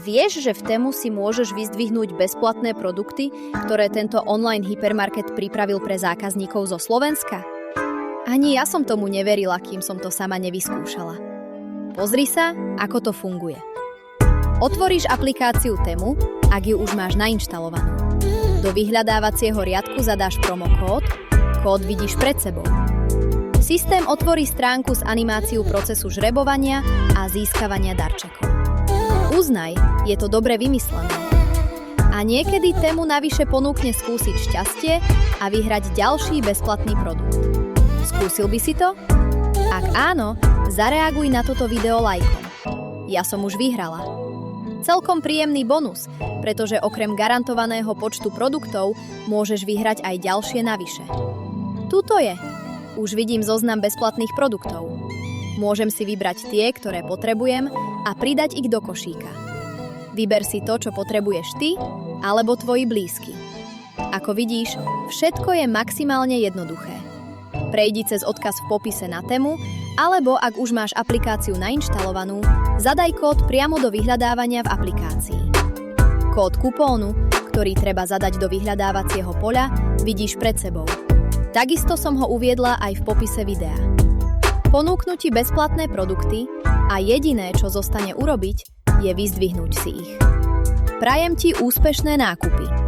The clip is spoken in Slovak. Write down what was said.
Vieš, že v Temu si môžeš vyzdvihnúť bezplatné produkty, ktoré tento online hypermarket pripravil pre zákazníkov zo Slovenska? Ani ja som tomu neverila, kým som to sama nevyskúšala. Pozri sa, ako to funguje. Otvoríš aplikáciu Temu, ak ju už máš nainštalovanú. Do vyhľadávacieho riadku zadáš promokód, kód vidíš pred sebou. Systém otvorí stránku s animáciou procesu žrebovania a získavania darčekov. Uznaj, je to dobre vymyslené. A niekedy Temu navyše ponúkne skúsiť šťastie a vyhrať ďalší bezplatný produkt. Skúsil by si to? Ak áno, zareaguj na toto video lajkom. Ja som už vyhrala. Celkom príjemný bonus, pretože okrem garantovaného počtu produktov môžeš vyhrať aj ďalšie navyše. Tuto je. Už vidím zoznam bezplatných produktov. Môžem si vybrať tie, ktoré potrebujem a pridať ich do košíka. Vyber si to, čo potrebuješ ty, alebo tvoji blízky. Ako vidíš, všetko je maximálne jednoduché. Prejdi cez odkaz v popise na Temu, alebo ak už máš aplikáciu nainštalovanú, zadaj kód priamo do vyhľadávania v aplikácii. Kód kupónu, ktorý treba zadať do vyhľadávacieho poľa, vidíš pred sebou. Takisto som ho uviedla aj v popise videa. Ponúknu ti bezplatné produkty a jediné, čo zostane urobiť, je vyzdvihnúť si ich. Prajem ti úspešné nákupy.